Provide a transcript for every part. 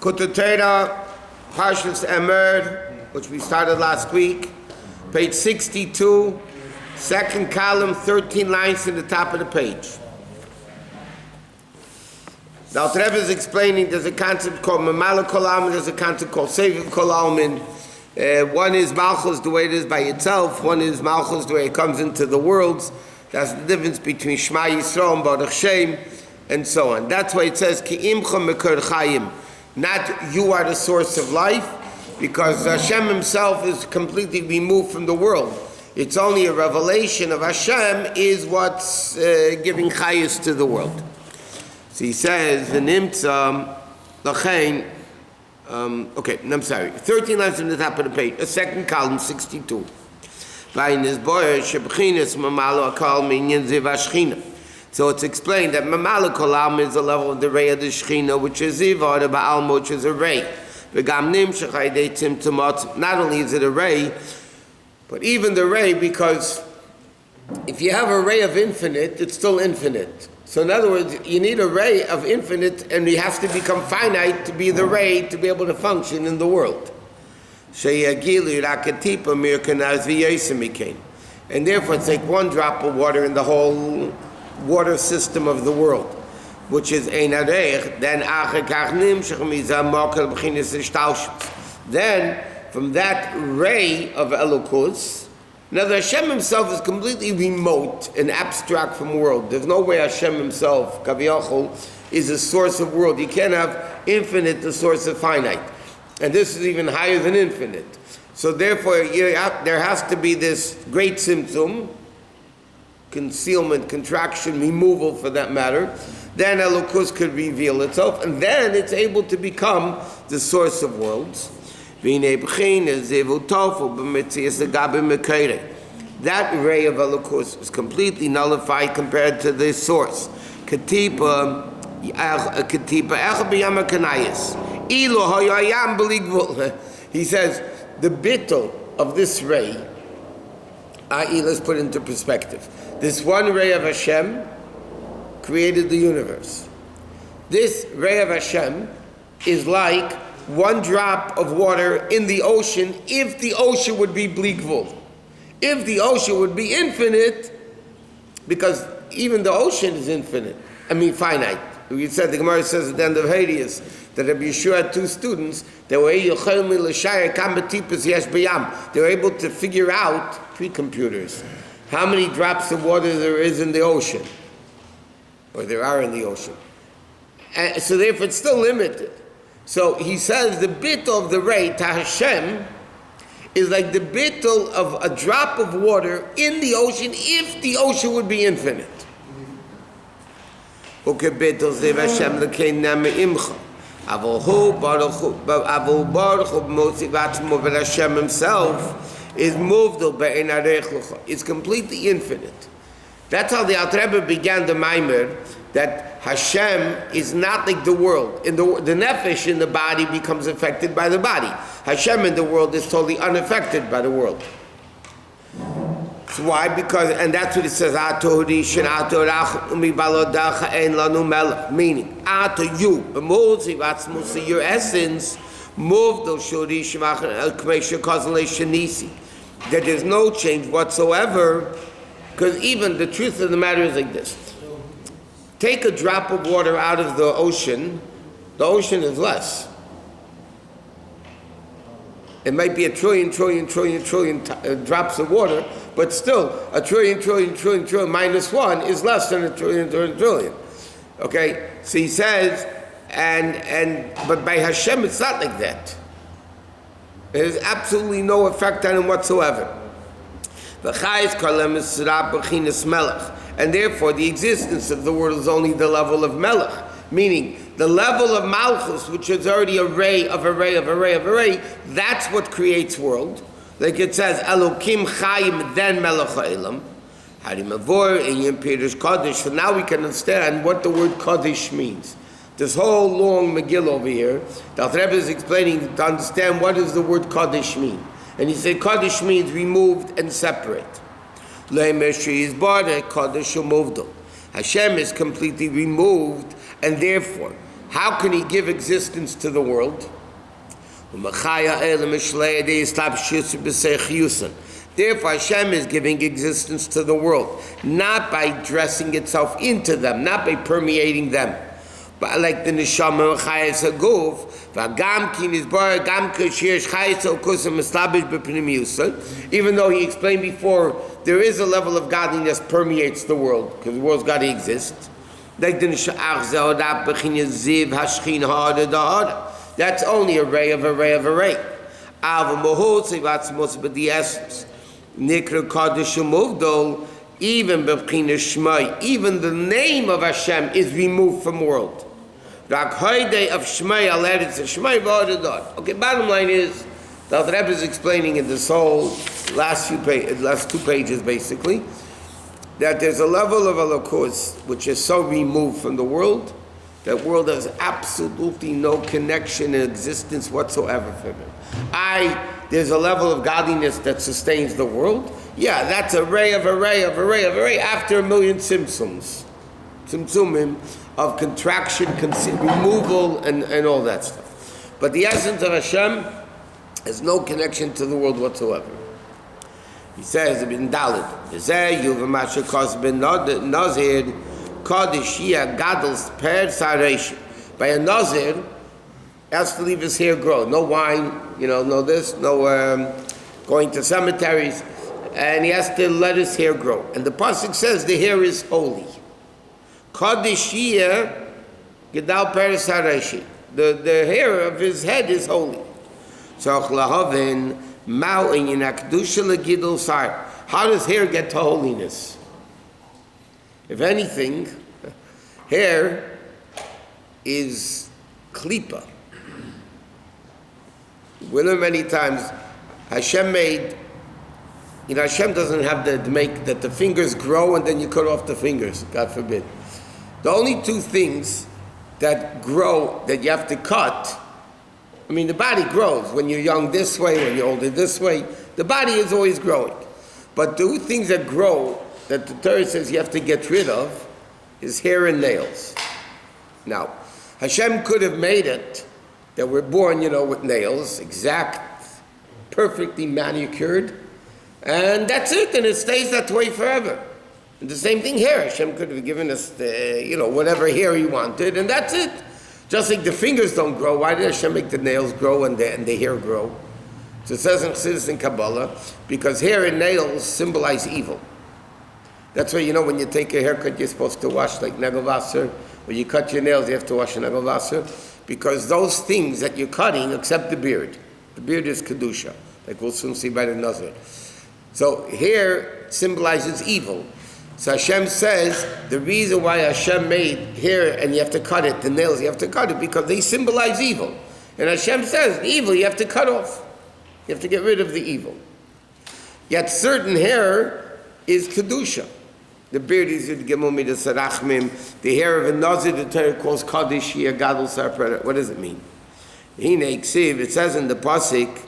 Likkutei Torah, Parshas Emor, which we started last week, page 62, second column, 13 lines in the top of the page. The Alter Rebbe is explaining there's a concept called Mamala Kol Almin, there's a concept called Seviv Kol Almin. One is Malchus the way it is by itself, one is Malchus the way it comes into the worlds. That's the difference between Shema Yisrael and Baruch Shem, and so on. That's why it says, Ki imcha mekor chayim. Not you are the source of life, because Hashem himself is completely removed from the world. It's only a revelation of Hashem is what's giving chayus to the world. So he says, V'nimtza lachein, okay, I'm sorry, 13 lines from the top of the page, a second column, 62. So it's explained that Mamala Kol Almin is the level of the ray of the Shechina, which is Ziva, the Ba'alma, which is a ray. Not only is it a ray, but even the ray, because if you have a ray of infinite, it's still infinite. So in other words, you need a ray of infinite, and it has to become finite to be the ray to be able to function in the world. And therefore it's like one drop of water in the whole water system of the world, which is ein arech. Then from that ray of Elokus, now the Hashem himself is completely remote and abstract from the world. There's no way Hashem himself, Kaviyachol, is a source of world. You can't have infinite, the source of finite. And this is even higher than infinite. So therefore, there has to be this great tzimtzum, concealment, contraction, removal for that matter. Then Elokus could reveal itself, and then it's able to become the source of worlds. That ray of Elokus is completely nullified compared to this source. He says, the bittul of this ray, i.e., let's put it into perspective. This one ray of Hashem created the universe. This ray of Hashem is like one drop of water in the ocean if the ocean would be bligvul. If the ocean would be infinite, because even the ocean is finite. We said, the Gemara says at the end of Hades that Rabbi Yeshua had two students. They were able to figure out, pre-computers, how many drops of water there is in the ocean, or there are in the ocean. And so therefore it's still limited. So he says the bittul of the ray to Hashem is like the bittul of a drop of water in the ocean if the ocean would be infinite. But Hashem himself is moved, it's completely infinite. That's how the Alter Rebbe began the Maimer, that Hashem is not like the world. The nefesh in the body becomes affected by the body. Hashem in the world is totally unaffected by the world. So why? Because, and that's what it says, meaning, you, your essence, that there's no change whatsoever, because even the truth of the matter is like this. Take a drop of water out of the ocean is less. It might be a trillion drops of water, but still, a trillion minus one is less than a trillion. Okay? So he says, but by Hashem it's not like that. There's absolutely no effect on him whatsoever. And therefore, the existence of the world is only the level of Melech, meaning the level of Malchus, which is already a ray of a ray of a ray of a ray, that's what creates world. Like it says, Elokim Chayim, then Melech Ha'elam. Harimavor, Inyan Pirush Kodesh. So now we can understand what the word Kodesh means. This whole long Megillah over here, the Alter Rebbe is explaining to understand what does the word Kodesh mean. And he said Kodesh means removed and separate. Hashem is completely removed, and therefore How can he give existence to the world? Therefore, Hashem is giving existence to the world, not by dressing itself into them, not by permeating them. But like the neshama chayes haguf, v'gam is bar gam k'shirish chayes okusim mislabish b'pnimiyusa. Even though he explained before, there is a level of godliness permeates the world because the world's got to exist. Like the neshach zeodat b'chinyas ziv hashchin ha'ada da'ada. That's only a ray of a ray of a ray. Av mohot sevatzmos b'di essence. Nikra kadosh umuvdol. Even b'chinyas shmai, even the name of Hashem is removed from world. Rak hoydei of shmai alerted to shmai v'ha'ada da'ada. Okay, bottom line is, the Rabbi is explaining in this whole last 2 pages basically, that there's a level of Elokus which is so removed from the world, that world has absolutely no connection and existence whatsoever for him. There's a level of godliness that sustains the world. Yeah, that's a ray of a ray of a ray of a ray after a million tzimtzumim of contraction, removal, and all that stuff. But the essence of Hashem has no connection to the world whatsoever. He says in Dalit, by a Nazir, has to leave his hair grow. No wine, no this, no going to cemeteries, and he has to let his hair grow. And the pasuk says the hair is holy. The hair of his head is holy. So how does hair get to holiness? If anything, hair is klipa. We learn many times Hashem made, Hashem doesn't have to make that the fingers grow and then you cut off the fingers, God forbid. The only 2 things that grow that you have to cut, the body grows when you're young this way, when you're older this way. The body is always growing. But the 2 things that grow that the Torah says you have to get rid of is hair and nails. Now, Hashem could have made it that we're born, with nails, exact, perfectly manicured, and that's it, and it stays that way forever. And the same thing here, Hashem could have given us whatever hair he wanted, and that's it. Just like the fingers don't grow, why did Hashem make the nails grow and the hair grow? So it says in Chassidus and Kabbalah, because hair and nails symbolize evil. That's why, when you take a haircut, you're supposed to wash like Nagelwasser. When you cut your nails, you have to wash Nagelwasser. Because those things that you're cutting, except the beard is Kedusha, like we'll soon see by the Nazir. So hair symbolizes evil. So Hashem says, the reason why Hashem made hair and you have to cut it, the nails you have to cut it, because they symbolize evil. And Hashem says, the evil you have to cut off. You have to get rid of the evil. Yet certain hair is Kedusha. The beard is Yud Gimel Midas Sarachmim. The hair of a Nazir, the Torah calls Kaddish, Gadol Sarperet. What does it mean? It says in the Pasuk,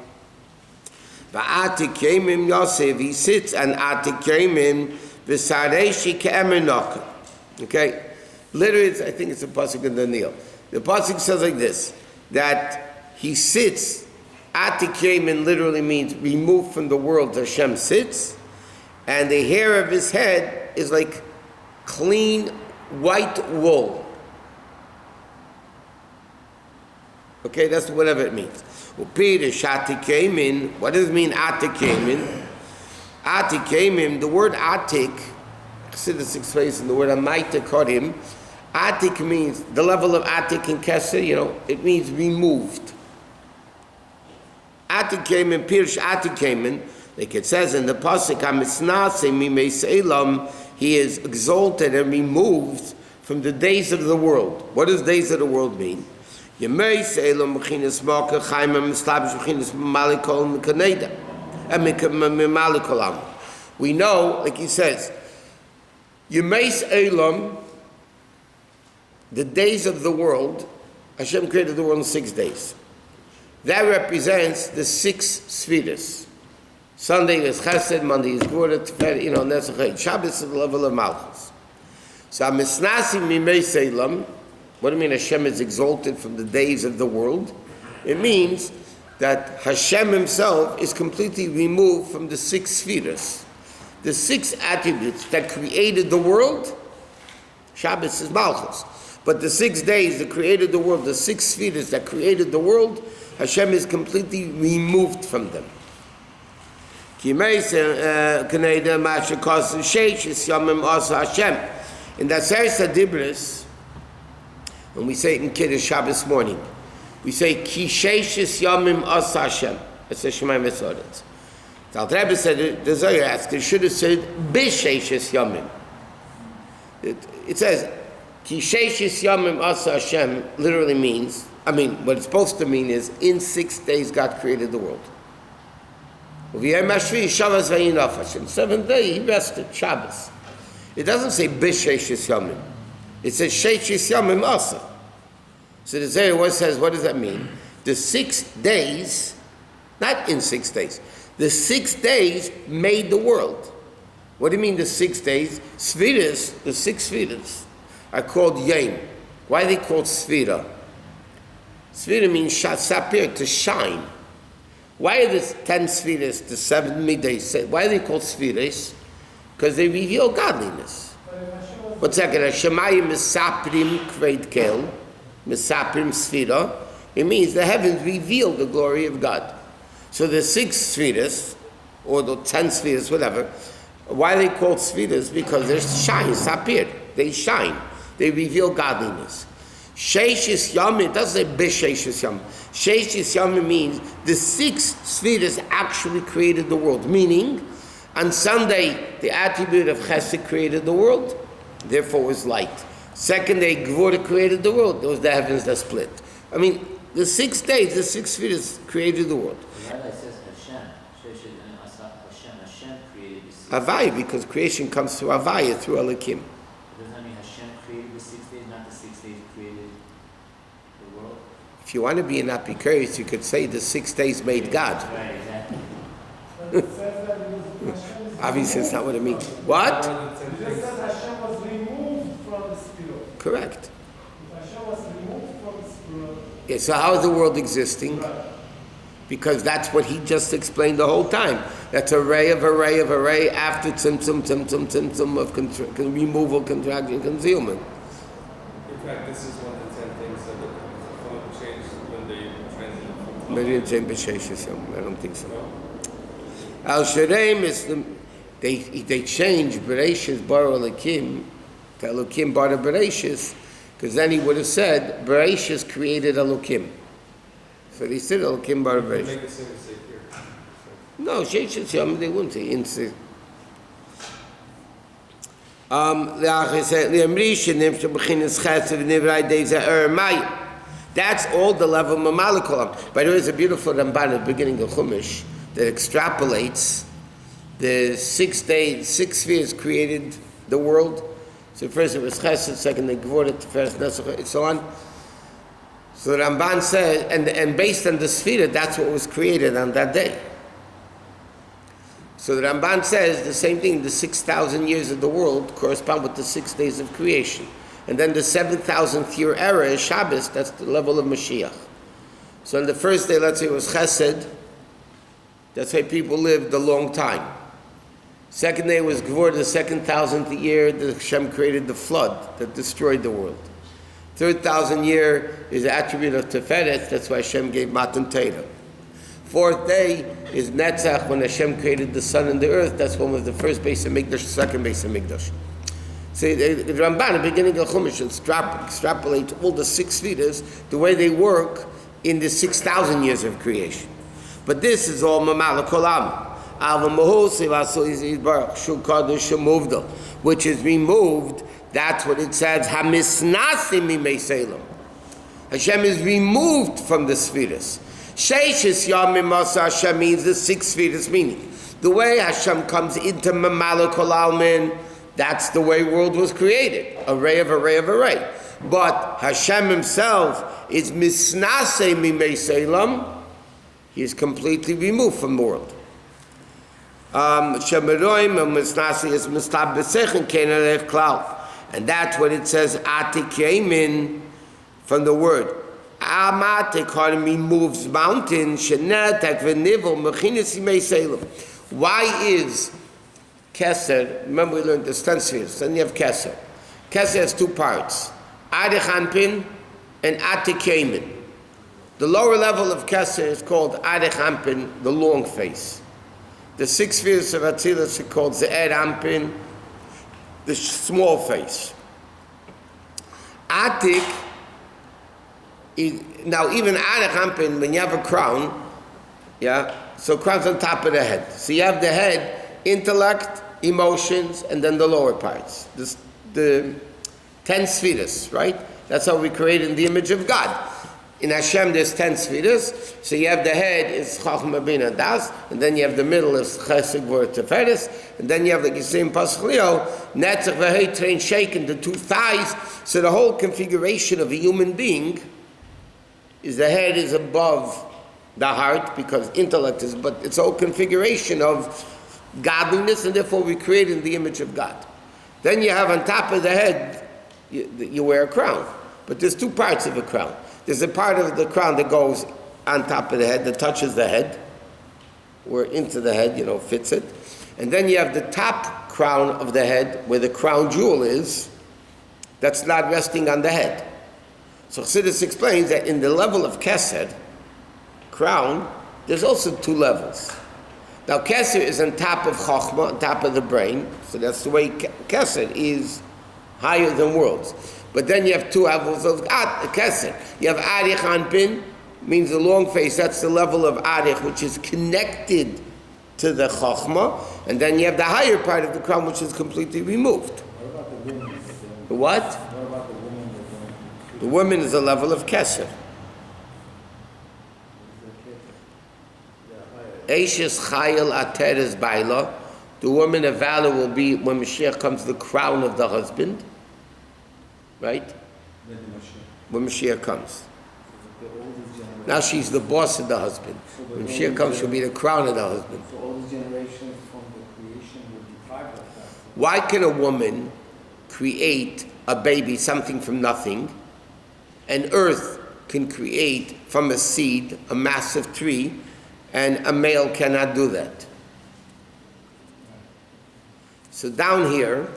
Va'atikemim Yosef, he sits and Atikemim V'sareshi Ke'emer Noka. Okay? Literally, I think it's a Pasuk in Daniel. The Pasuk says like this, that he sits, Atikemim literally means removed from the world, Hashem sits, and the hair of his head is like clean white wool. Okay, that's whatever it means. What does it mean, Atikemim? Atikemim, the word Atik, Chassidus explains in the word Amaita Kodim, Atik means, the level of Atik and Keser, it means removed. Atikemim, Pirsh Atikemim, like it says in the Pasuk, he is exalted and removed from the days of the world. What does days of the world mean? We know, like he says, Yemeis Elam, the days of the world, Hashem created the world in 6 days. That represents the 6 spheres. Sunday is Chesed, Monday is Gvura, Netzach, Shabbos is the level of Malchus. So Misnasim Mimei Selam, What do you mean Hashem is exalted from the days of the world? It means that Hashem himself is completely removed from the 6 spheres. The 6 attributes that created the world, Shabbos is Malchus. But the 6 days that created the world, the 6 spheres that created the world, Hashem is completely removed from them. In the Seres HaDibros, when we say it in Kiddush Shabbos morning, we say Ki Sheishis Yomim Asa Hashem. That's the Shema Mesodet. The Alter Rebbe said, the Zohar asked, it should have said Bisheishis Yomim. It says Ki Sheishis Yomim Asa Hashem literally means, what it's supposed to mean is, in 6 days God created the world. V'yom hashvi Shabbos v'yinaf Hashem. 7th day He rested, Shabbos. It doesn't say Bisheishis Yomim. It says Sheishis Yomim Asa. So the Zohar says, what does that mean? The 6 days, not in 6 days, the 6 days made the world. What do you mean the 6 days? Sfiras, the 6 sfiras, are called Yom. Why are they called Sfira? Sfira means sapir, to shine. Why are the 10 sfiras, the 7 middays, why are they called sfiras? Because they reveal godliness. What's that? Shemayim misaprim kved kel. Misaprim Sfira, it means the heavens reveal the glory of God. So the 6 spheres, or the 10 spheres, whatever, why are they called spheres? Because they shine, sapir, they shine, they reveal godliness. Sheishis Yom, it doesn't say Bisheishis Yom. Sheishis Yom means the 6 spheres actually created the world, meaning on Sunday the attribute of Chesed created the world, therefore was light. Second day, Gvura created the world. Those the heavens that split. The 6 days, the 6 spheres created the world. Hashem created the 6 days. Avaya, because creation comes through Avaya, through Elohim. Doesn't that mean Hashem created the 6 days, not the 6 days created the world? If you want to be an Epicurus, you could say the 6 days made God. Right, exactly. Obviously, it's not what it means. What? Correct. Yeah, so how is the world existing? Because that's what he just explained the whole time. That's array of array of array after tzimtzum of removal, contraction, concealment. In fact, this is one of the 10 things that changed when they transited from... They didn't say B'Sheish, I don't think so. Al Sharem is they changed Bereshis Bar Elokim to Elokim Bar Bereshis, because then he would have said Bereshis created Elokim. So they said Elokim Bar Bereshis. Make the same mistake here. No, Sheish Yom they wouldn't say. That's all the level of Mamalikolam. By the way, there's a beautiful Ramban at the beginning of Chumash that extrapolates the 6 days, 6 spheres created the world. So first it was Chesed, second the Gvura, first Nesuch, and so on. So the Ramban says, and based on the sphere, that's what was created on that day. So the Ramban says the same thing, the 6,000 years of the world correspond with the 6 days of creation. And then the 7,000th year era is Shabbos, that's the level of Mashiach. So on the first day, let's say it was Chesed, that's why people lived a long time. Second day was Gvur, the 2,000th year, the Hashem created the flood that destroyed the world. 3,000 year is the attribute of Teferet, that's why Hashem gave Matan Torah. 4th day is Netzach, when Hashem created the sun and the earth, that's when was the first base of Mikdash, second base of Mikdash. See, the Ramban, at the beginning of Chumash, extrapolate all the 6 spheres, the way they work in the 6,000 years of creation. But this is all Mamal Kolam. Which is removed, that's what it says, Hashem is removed from the spheres. Sheishis Yamim Asa Hashem means the 6 spheres, meaning the way Hashem comes into Mamal Kolam, that's the way world was created, array of array of array. But Hashem himself is Misnase Mimei Selam, he is completely removed from the world. And that's what it says, Atik Yemin, from the word Amatik moves mountains. Why is Keser? Remember we learned the 10 spheres. Then you have Keser. Keser has two parts: Adich Anpin and Atik Yamin. The lower level of Keser is called Adich Anpin, the long face. The 6 spheres of Atzilus are called Ze'er Anpin, the small face. Atik, now even Adich Anpin, when you have a crown, so crown's on top of the head. So you have the head, intellect, emotions, and then the lower parts. The 10 spheres, right? That's how we created in the image of God. In Hashem, there's 10 spheres. So you have the head is Chachma Bina Das, and then you have the middle is Chesed Gvur Teferes, and then you have, like you say in Pasuk Leo, Netzach V'Hei Train shaken, the two thighs. So the whole configuration of a human being is the head is above the heart, because intellect is, but it's a whole configuration of godliness, and therefore we create in the image of God. Then you have on top of the head, you wear a crown. But there's two parts of a crown. There's a part of the crown that goes on top of the head, that touches the head, or into the head, fits it. And then you have the top crown of the head, where the crown jewel is, that's not resting on the head. So Chassidus explains that in the level of Kesed, crown, there's also two levels. Now Kesed is on top of Chochmah, on top of the brain, so that's the way Kesed is higher than worlds. But then you have two levels of Kesed. You have Arich Anpin, means the long face, that's the level of Arich, which is connected to the Chochmah, and then you have the higher part of the crown, which is completely removed. What about the woman? The what? What about the woman? The woman is a level of Kesed. Eishes Chayil Ateres Baila, the woman of valor will be, when Mashiach comes, the crown of the husband. Right? When Mashiach comes. Now she's the boss of the husband. When Mashiach comes, she'll be the crown of the husband. So all the generations from the creation will be deprived of that. Why can a woman create a baby, something from nothing, and earth can create from a seed a massive tree, and a male cannot do that? So down here,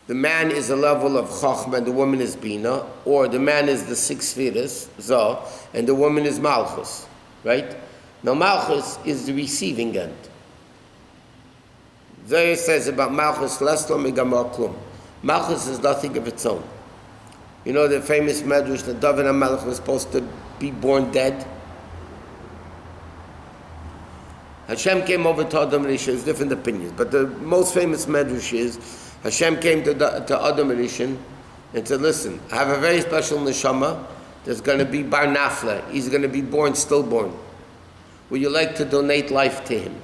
the man is a level of Chochmah and the woman is Bina, or the man is the 6 spheres, Zoh, and the woman is Malchus, right? Now Malchus is the receiving end. Zohar says about Malchus, Leslo Megamor Klum. Malchus is nothing of its own. You know the famous medrash that David HaMelech was supposed to be born dead? Hashem came over to Adam Rishon, there's different opinions, but the most famous medrash is Hashem came to Adam Rishon and said, listen, I have a very special neshama, there's going to be Bar Nafla, he's going to be born, stillborn. Would you like to donate life to him?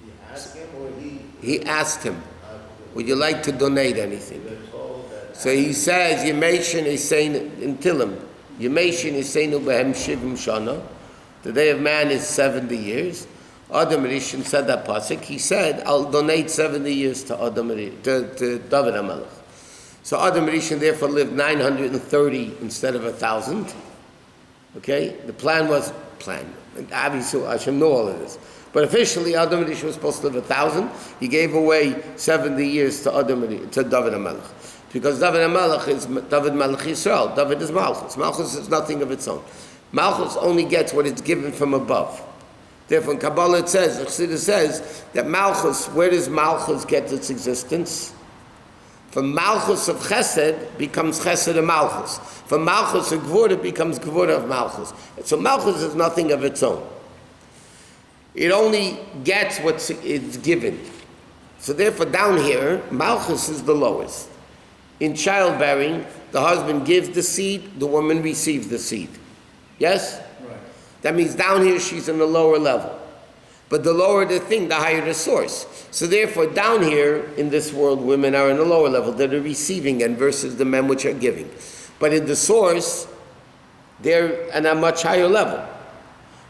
He asked him or He asked him, would you like to donate anything? So he says, Yemeshin Yiseinu in Tilim, Yemeshin Yiseinu Behem Shivim Shana, the day of man is 70 years. Adam Rishon said that pasuk. He said, I'll donate 70 years to to David HaMelech. So Adam Rishon therefore lived 930 instead of 1,000. Okay? The plan was, obviously Hashem knew all of this. But officially Adam Rishon was supposed to live 1,000. He gave away 70 years to David HaMelech. Because David HaMelech is David Melech Yisrael. David is Malchus. Malchus is nothing of its own. Malchus only gets what it's given from above. Therefore, in Kabbalah it says, Chassidus says, that Malchus, where does Malchus get its existence? From Malchus of Chesed becomes Chesed of Malchus. From Malchus of Gvura it becomes Gvura of Malchus. So Malchus is nothing of its own. It only gets what it's given. So therefore, down here, Malchus is the lowest. In childbearing, the husband gives the seed, the woman receives the seed. Yes? Right. That means down here she's in the lower level. But the lower the thing, the higher the source. So therefore, down here in this world, women are in the lower level. They're the receiving end versus the men which are giving. But in the source, they're at a much higher level.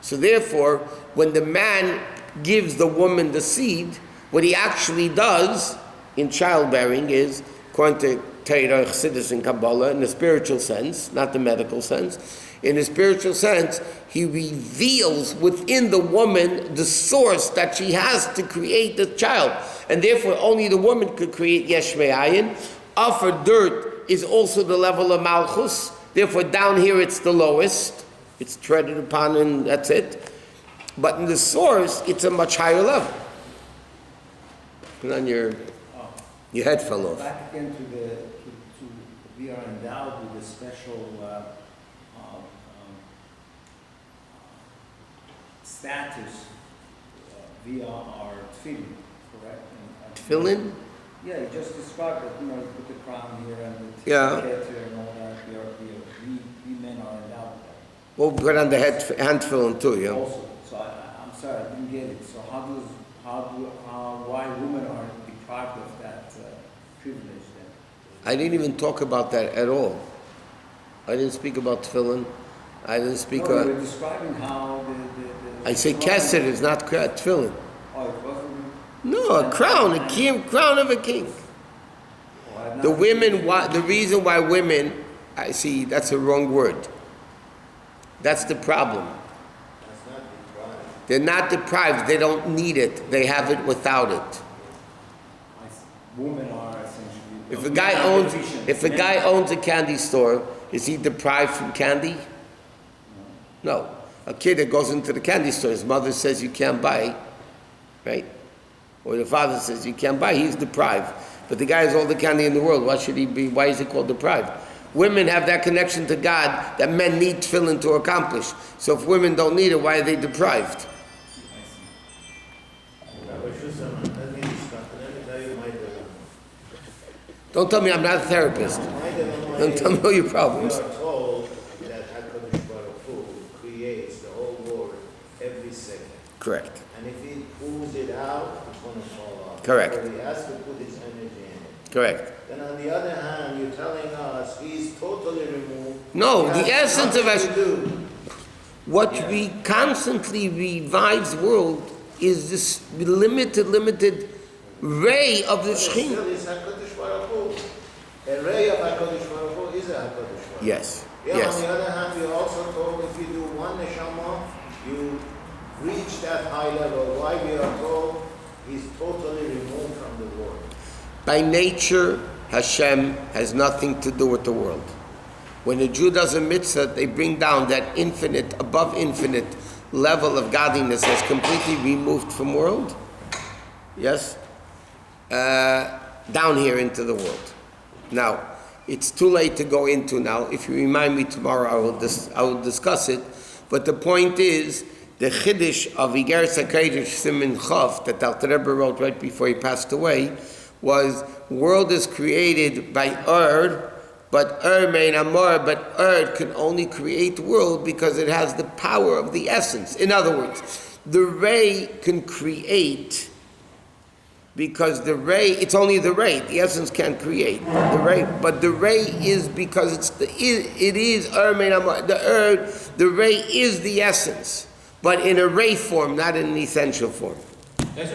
So therefore, when the man gives the woman the seed, what he actually does in childbearing is, according to Torah, Chassidus, and Kabbalah in the spiritual sense, not the medical sense. In the spiritual sense, he reveals within the woman the source that she has to create the child. And therefore, only the woman could create Yesh Me'ayin. Offer dirt is also the level of Malchus. Therefore, down here it's the lowest. It's treaded upon and that's it. But in the source, it's a much higher level. Put on your head fell off. Back again we are endowed with a special status via our tefillin, correct? Tefillin? Yeah, you just described it. You put the crown here and the Yeah. here and all that. We men are endowed with that. Well, put on the hand tefillin too, yeah. Also, so I'm sorry, I didn't get it. So why women are deprived of that privilege then? I didn't even talk about that at all. I didn't speak about tefillin. I didn't speak No, you were describing how I say kesed is not tefillin. Oh, it wasn't. No, a crown, crown of a king. Oh, The women, the reason why women, I see, that's a wrong word. That's the problem. That's not deprived. They're not deprived, they don't need it, they have it without it. Women are essentially. If a guy owns a candy store, is he deprived from candy? No. A kid that goes into the candy store, his mother says you can't buy, right? Or the father says you can't buy, he's deprived. But the guy has all the candy in the world, why is he called deprived? Women have that connection to God that men need tefillin to accomplish. So if women don't need it, why are they deprived? Rabbi Shusterman, let me tell you my dilemma. Don't tell me I'm not a therapist. My dilemma Don't tell me all your we problems. are told that HaKadosh Baruch Hu creates the whole world every second. Correct. And if he pulls it out, it's going to fall off. Correct. So he has to put his energy in it. Correct. Then on the other hand, you're telling us he's totally removed. No, He the has essence of nothing Hashem, to do. what we constantly revives world is this limited ray of the But it Shekhinah. still is HaKadosh Baruch Hu. A ray of HaKadosh Baruch Hu is a HaKadosh Baruch Hu. Yes, Yeah, yes. on the other hand, we also told if you do one neshama, you reach that high level. Why we are told he's totally removed from the world. By nature, Hashem has nothing to do with the world. When a Jew does a mitzvah, they bring down that infinite, above infinite level of godliness that's completely removed from world. Yes? Down here into the world. Now, it's too late to go into now. If you remind me tomorrow, I will discuss it. But the point is, the Chiddush of Igeres HaKodesh Siman Chav that Alter Rebbe wrote right before he passed away was, world is created by but mein Emor, but can only create the world because it has the power of the essence. In other words, the ray can create because the ray, it's only the ray, the essence can't create the ray, but the ray is because it is mein Emor, the ray is the essence, but in a ray form, not in an essential form. Yes,